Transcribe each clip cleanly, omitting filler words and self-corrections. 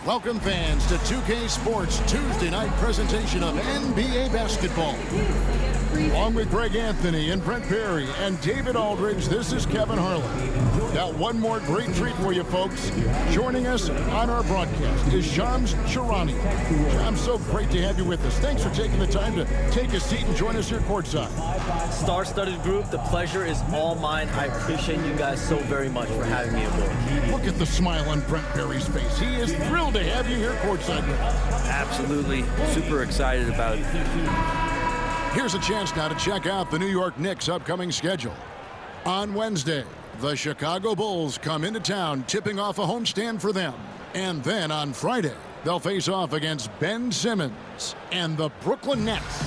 Welcome fans to 2K Sports Tuesday night presentation of NBA basketball. Along with Greg Anthony and Brent Perry and David Aldridge, this is Kevin Harlan. Got one more great treat for you folks. Joining us on our broadcast is Shams Charania. Shams, so great to have you with us. Thanks for taking the time to take a seat and join us here courtside. Star-studded group, the pleasure is all mine. I appreciate you guys so very much for having me aboard. Look at the smile on Brent Perry's face. He is thrilled to have you here courtside with us. Absolutely. Super excited about it. Here's a chance now to check out the New York Knicks' upcoming schedule. On Wednesday, the Chicago Bulls come into town, tipping off a homestand for them. And then on Friday, they'll face off against Ben Simmons and the Brooklyn Nets.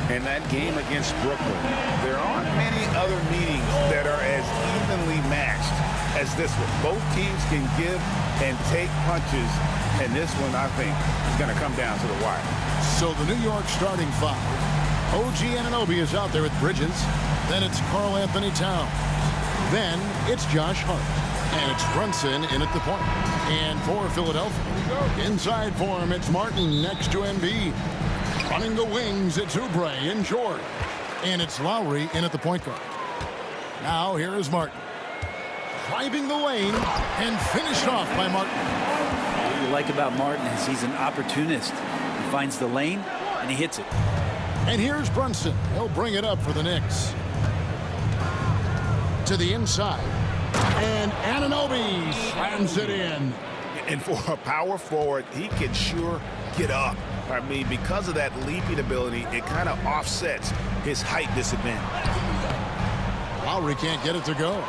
In that game against Brooklyn, there aren't many other meetings that are as evenly matched as this one. Both teams can give and take punches, and this one, I think, is going to come down to the wire. So the New York starting five. OG Anunoby is out there with Bridges. Then it's Karl Anthony Towns. Then it's Josh Hart. And it's Brunson in at the point. And for Philadelphia, inside for him, it's Martin next to Embiid. Running the wings, it's Oubre and George. And it's Lowry in at the point guard. Now here is Martin. Driving the lane and finished off by Martin. What you like about Martin is he's an opportunist. He finds the lane and he hits it. And here's Brunson. He'll bring it up for the Knicks. To the inside. And Anunoby slams it in. And for a power forward, he can sure get up. I mean, because of that leaping ability, it kind of offsets his height disadvantage. Lowry can't get it to go.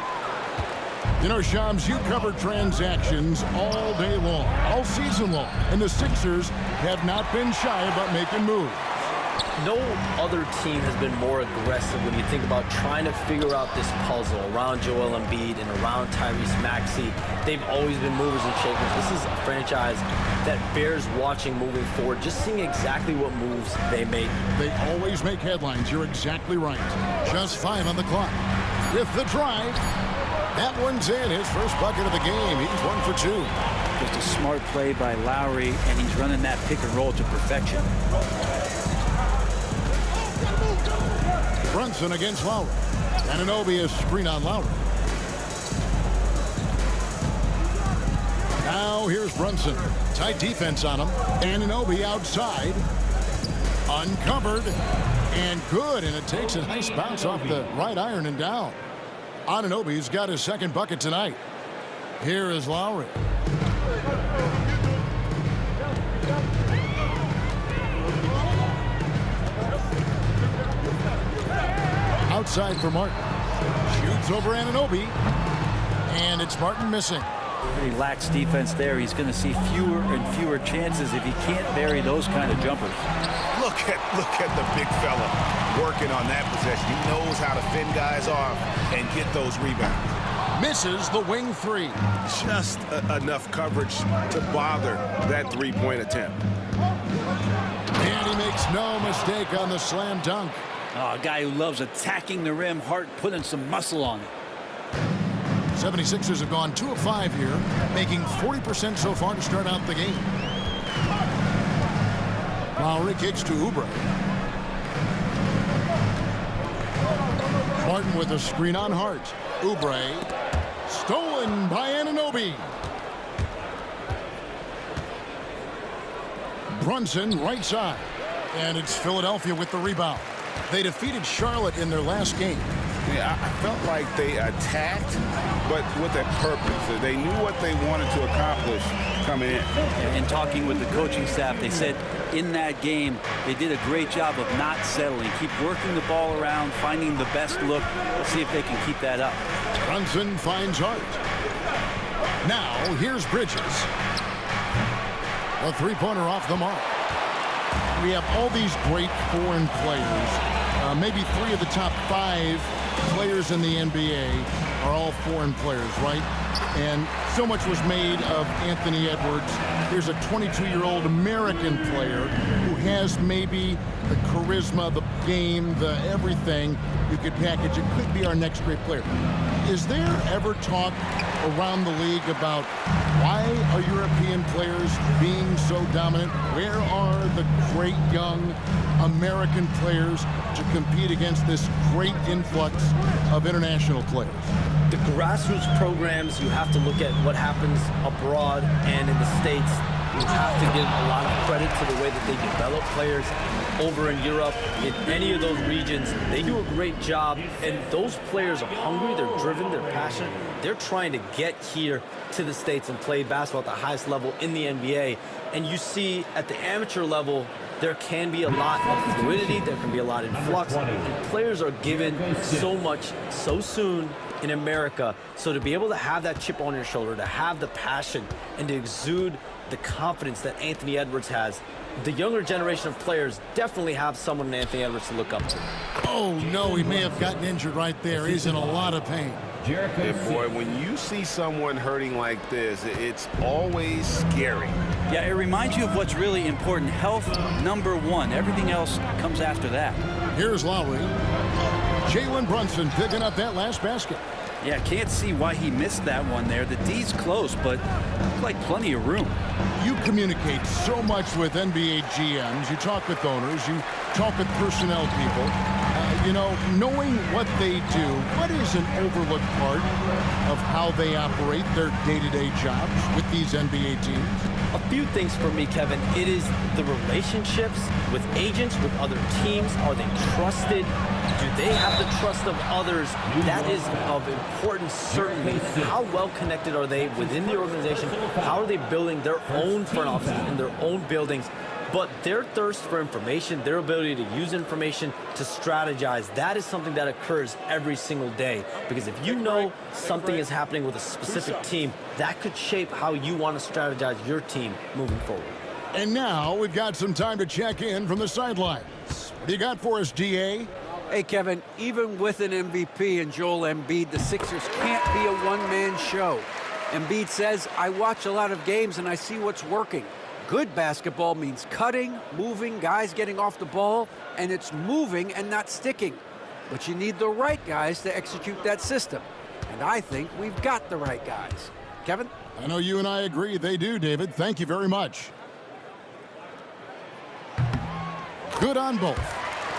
You know, Shams, you covered transactions all day long, all season long. And the Sixers have not been shy about making moves. No other team has been more aggressive when you think about trying to figure out this puzzle around Joel Embiid and around Tyrese Maxey. They've always been movers and shakers. This is a franchise that bears watching moving forward, just seeing exactly what moves they make. They always make headlines. You're exactly right. Just 5 on the clock. With the drive, that one's in. His first bucket of the game. He's 1 for 2. Just a smart play by Lowry, and he's running that pick and roll to perfection. Brunson against Lowry. Anunoby is screen on Lowry. Now here's Brunson. Tight defense on him. Anunoby outside. Uncovered. And good. And it takes a nice bounce off the right iron and down. Anunoby's got his second bucket tonight. Here is Lowry. Outside for Martin. Shoots over Anunoby. And it's Martin missing. He lacks defense there. He's going to see fewer and fewer chances if he can't bury those kind of jumpers. Look at the big fella working on that possession. He knows how to fend guys off and get those rebounds. Misses the wing three. Just enough coverage to bother that three-point attempt. And he makes no mistake on the slam dunk. Oh, a guy who loves attacking the rim, Hart putting some muscle on it. 76ers have gone 2 of 5 here, making 40% so far to start out the game. Lowry kicks to Oubre. Martin with a screen on Hart. Oubre stolen by Anunoby. Brunson right side. And it's Philadelphia with the rebound. They defeated Charlotte in their last game. Yeah, I felt like they attacked, but with a purpose. They knew what they wanted to accomplish coming in. And talking with the coaching staff, they said in that game, they did a great job of not settling. Keep working the ball around, finding the best look. Let's see if they can keep that up. Brunson finds Hart. Now, here's Bridges. A three-pointer off the mark. We have all these great foreign players. Maybe 3 of the top 5 players in the NBA are all foreign players, right? And so much was made of Anthony Edwards. Here's a 22-year-old American player who has maybe the charisma, the game, the everything you could package. It could be our next great player. Is there ever talk around the league about why are European players being so dominant? Where are the great young American players to compete against this great influx of international players? The grassroots programs, you have to look at what happens abroad and in the States. You have to give a lot of credit to the way that they develop players over in Europe. In any of those regions, they do a great job, and those players are hungry, they're driven, they're passionate. They're trying to get here to the States and play basketball at the highest level in the NBA. And you see at the amateur level, there can be a lot of fluidity, there can be a lot of influx, and players are given so much so soon in America. So to be able to have that chip on your shoulder, to have the passion, and to exude the confidence that Anthony Edwards has, the younger generation of players definitely have someone in Anthony Edwards to look up to. Oh, no, he may have gotten injured right there. He's in a lot of pain. Hey, boy, when you see someone hurting like this, it's always scary. Yeah, it reminds you of what's really important. Health, number one. Everything else comes after that. Here's Lowry. Jalen Brunson picking up that last basket. Yeah, can't see why he missed that one there. The D's close, but looks like plenty of room. You communicate so much with NBA GMs. You talk with owners. You talk with personnel people. You know, knowing what they do, what is an overlooked part of how they operate their day-to-day jobs with these NBA teams? A few things for me, Kevin. It is the relationships with agents, with other teams. Are they trusted? Do they have the trust of others? That is of importance, certainly. How well connected are they within the organization? How are they building their own front offices in their own buildings? But their thirst for information, their ability to use information to strategize, that is something that occurs every single day. Because if you know something is happening with a specific team, that could shape how you want to strategize your team moving forward. And now we've got some time to check in from the sidelines. What do you got for us, DA? Hey, Kevin, even with an MVP and Joel Embiid, the Sixers can't be a one-man show. Embiid says, I watch a lot of games and I see what's working. Good basketball means cutting, moving, guys getting off the ball, and it's moving and not sticking. But you need the right guys to execute that system. And I think we've got the right guys. Kevin? I know you and I agree. They do, David. Thank you very much. Good on both.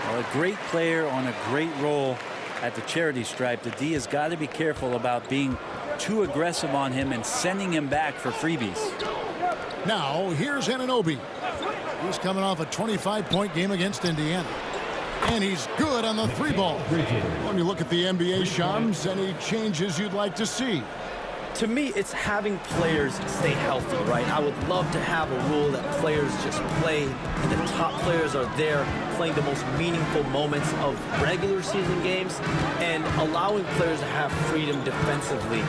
Well, a great player on a great role at the charity stripe. The D has got to be careful about being too aggressive on him and sending him back for freebies. Now, here's Anunoby. He's coming off a 25-point game against Indiana. And he's good on the three ball. When you look at the NBA, Shams, any changes you'd like to see? To me, it's having players stay healthy, right? I would love to have a rule that players just play and the top players are there playing the most meaningful moments of regular season games and allowing players to have freedom defensively.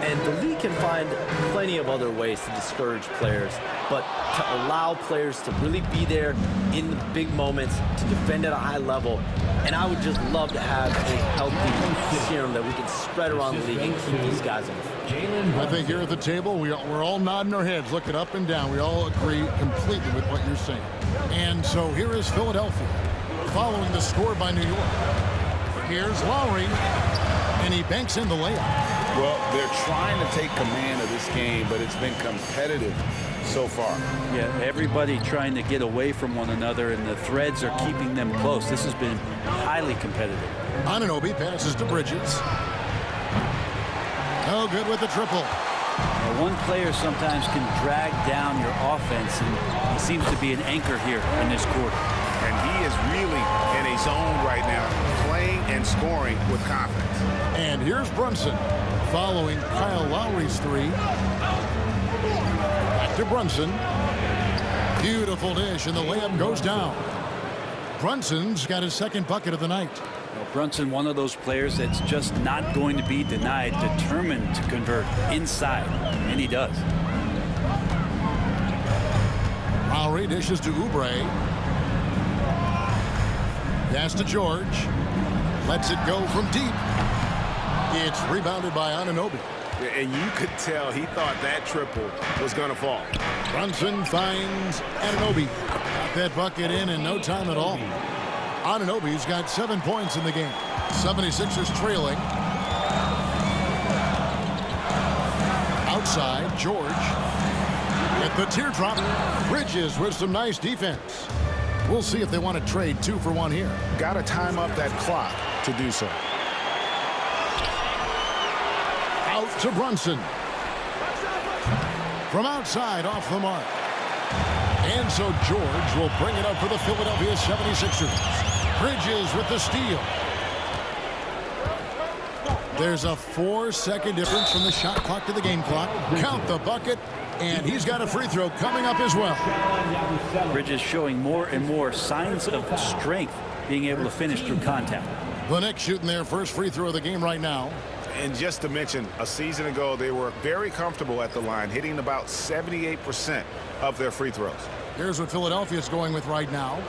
And the league can find plenty of other ways to discourage players, but to allow players to really be there in the big moments, to defend at a high level. And I would just love to have a healthy serum that we can spread around the league and keep these guys in. I think here at the table, we're all nodding our heads, looking up and down. We all agree completely with what you're saying. And so here is Philadelphia, following the score by New York. Here's Lowry, and he banks in the layup. Well, they're trying to take command of this game, but it's been competitive so far. Yeah, everybody trying to get away from one another, and the threads are keeping them close. This has been highly competitive. Anunoby passes to Bridges. No good with the triple. Now, one player sometimes can drag down your offense, and he seems to be an anchor here in this quarter. And he is really in a zone right now, playing and scoring with confidence. And here's Brunson, following Kyle Lowry's three. Back to Brunson. Beautiful dish, and the layup goes down. Brunson's got his second bucket of the night. Well, Brunson, one of those players that's just not going to be denied, determined to convert inside, and he does. Lowry dishes to Oubre. Pass to George. Lets it go from deep. It's rebounded by Anunoby. And you could tell he thought that triple was going to fall. Brunson finds Anunoby. Got that bucket in no time at all. Anunoby's got 7 points in the game. 76ers trailing. Outside, George. At the teardrop, Bridges with some nice defense. We'll see if they want to trade 2 for 1 here. Got to time up that clock to do so. Out to Brunson. From outside, off the mark. And so George will bring it up for the Philadelphia 76ers. Bridges with the steal. There's a 4-second difference from the shot clock to the game clock. Count the bucket, and he's got a free throw coming up as well. Bridges showing more and more signs of strength, being able to finish through contact. The Knicks shooting their first free throw of the game right now. And just to mention, a season ago, they were very comfortable at the line, hitting about 78% of their free throws. Here's what Philadelphia's going with right now.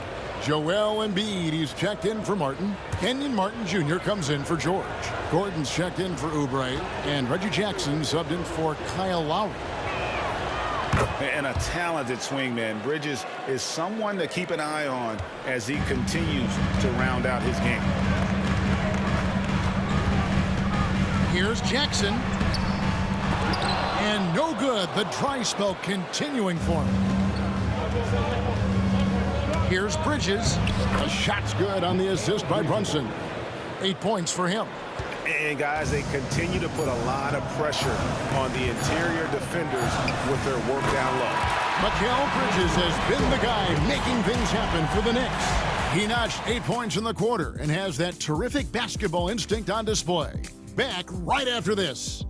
Joel Embiid, he's checked in for Martin. Kenyon Martin Jr. comes in for George. Gordon's checked in for Oubre. And Reggie Jackson subbed in for Kyle Lowry. And a talented swingman. Bridges is someone to keep an eye on as he continues to round out his game. Here's Jackson. And no good. The dry spell continuing for him. Here's Bridges. The shot's good on the assist by Brunson. 8 points for him. And guys, they continue to put a lot of pressure on the interior defenders with their work down low. Mikal Bridges has been the guy making things happen for the Knicks. He notched 8 points in the quarter and has that terrific basketball instinct on display. Back right after this.